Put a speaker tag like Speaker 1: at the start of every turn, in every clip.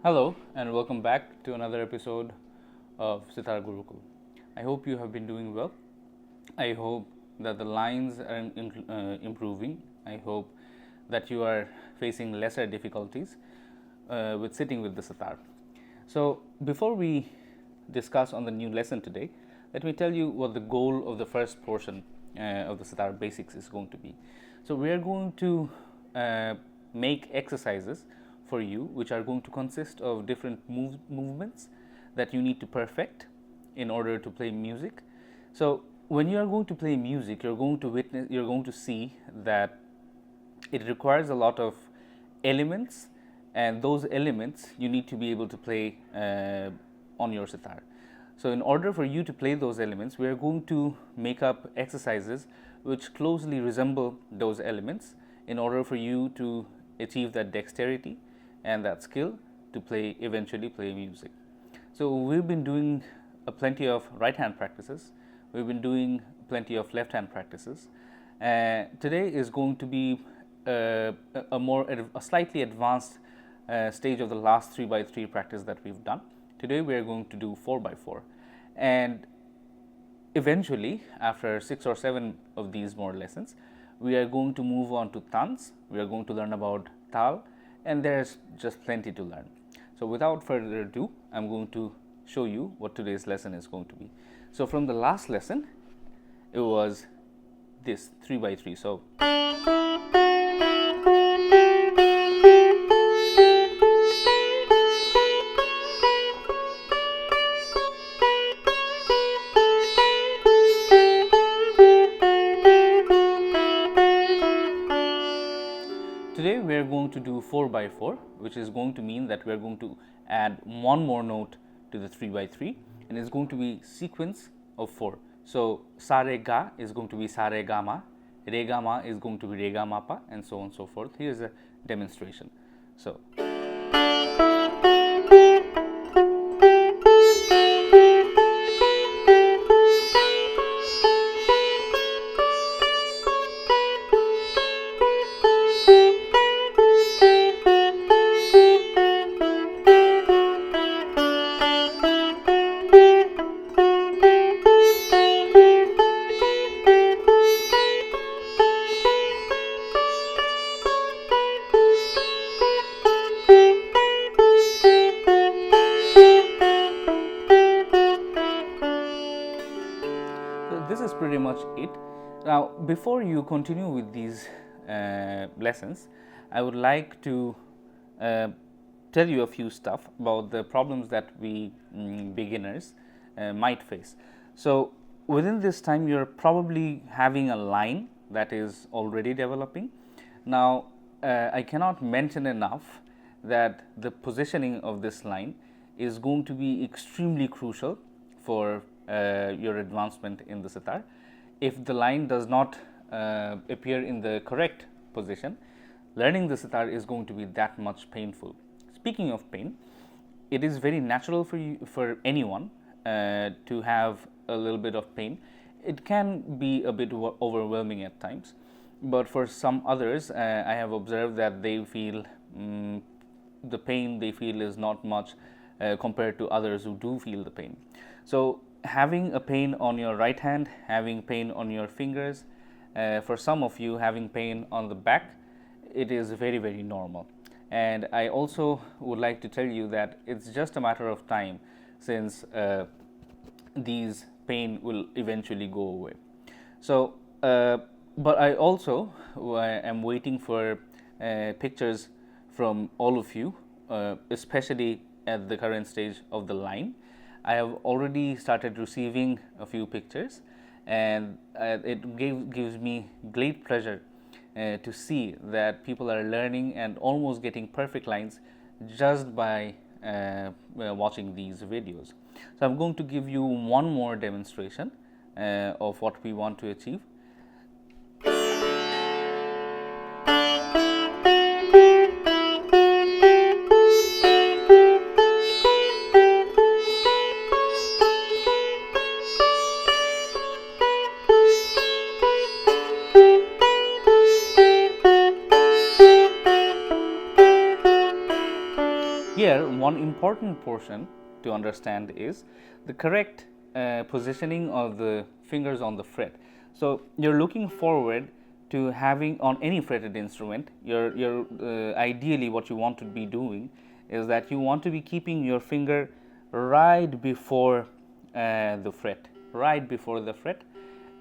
Speaker 1: Hello and welcome back to another episode of Sitar Gurukul. I hope you have been doing well. I hope that the lines are improving. I hope that you are facing lesser difficulties with sitting with the sitar. So before we discuss on the new lesson today, let me tell you what the goal of the first portion of the sitar basics is going to be. So we are going to make exercises for you which are going to consist of different movements that you need to perfect in order to play music. So when you are going to play music, you're going to see that it requires a lot of elements, and those elements you need to be able to play on your sitar. So in order for you to play those elements, we are going to make up exercises which closely resemble those elements in order for you to achieve that dexterity and that skill to eventually play music. So we've been doing plenty of right hand practices, we've been doing plenty of left hand practices. Today is going to be a slightly advanced stage of the last 3x3 practice that we've done. Today we are going to do 4x4, and eventually after 6 or 7 of these more lessons, we are going to move on to tans. We are going to learn about tal, and there's just plenty to learn. So without further ado, I'm going to show you what today's lesson is going to be. So from the last lesson, it was this 3x3. So today we are going to do 4x4, which is going to mean that we are going to add one more note to the 3x3, and it's going to be sequence of 4. So sa re ga is going to be sa re ga ma, re ga ma is going to be re ga ma pa, and so on and so forth. Here's a demonstration. So this is pretty much it. Now, before you continue with these lessons, I would like to tell you a few stuff about the problems that we beginners might face. So within this time, you're probably having a line that is already developing. Now, I cannot mention enough that the positioning of this line is going to be extremely crucial for your advancement in the sitar. If the line does not appear in the correct position, learning the sitar is going to be that much painful. Speaking of pain, it is very natural for anyone to have a little bit of pain. It can be a bit overwhelming at times, but for some others, I have observed that they feel the pain they feel is not much compared to others who do feel the pain. So having a pain on your right hand, having pain on your fingers, for some of you having pain on the back, it is very, very normal. And I also would like to tell you that it's just a matter of time since these pain will eventually go away. So but I also am waiting for pictures from all of you, especially at the current stage of the line. I have already started receiving a few pictures, and it gives me great pleasure to see that people are learning and almost getting perfect lines just by watching these videos. So I'm going to give you one more demonstration of what we want to achieve. Here, one important portion to understand is the correct positioning of the fingers on the fret. So, you're looking forward to having on any fretted instrument, ideally what you want to be doing is that you want to be keeping your finger right before the fret, right before the fret.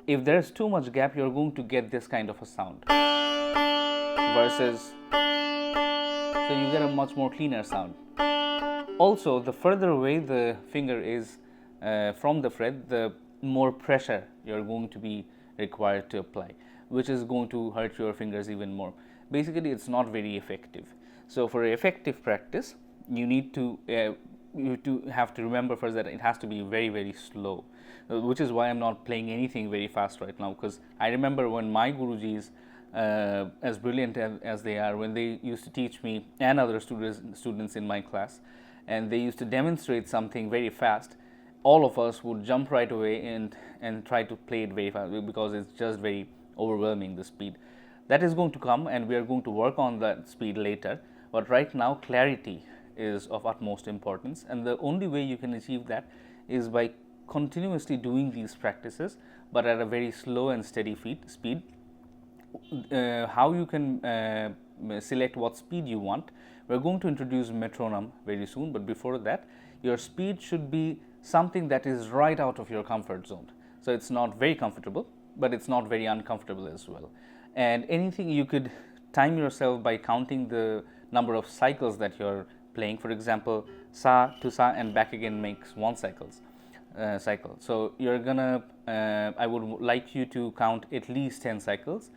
Speaker 1: If there's too much gap, you're going to get this kind of a sound versus, so you get a much more cleaner sound. Also, the further away the finger is from the fret, the more pressure you're going to be required to apply, which is going to hurt your fingers even more. Basically, it's not very effective. So, for effective practice, you need to have to remember first that it has to be very, very slow, which is why I'm not playing anything very fast right now, because I remember when my Gurujis, as brilliant as they are, when they used to teach me and other students in my class, and they used to demonstrate something very fast, all of us would jump right away and try to play it very fast because it's just very overwhelming, the speed. That is going to come, and we are going to work on that speed later, but right now clarity is of utmost importance, and the only way you can achieve that is by continuously doing these practices but at a very slow and steady speed. How you can select what speed you want, we're going to introduce metronome very soon, but before that your speed should be something that is right out of your comfort zone. So it's not very comfortable, but it's not very uncomfortable as well. And anything, you could time yourself by counting the number of cycles that you're playing. For example, sa to sa and back again makes one cycle. So you're gonna I would like you to count at least 10 cycles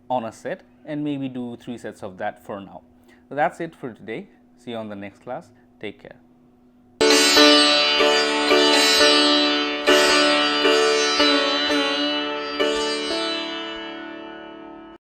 Speaker 1: on a set, and maybe do 3 sets of that for now. So that's it for today. See you on the next class. Take care.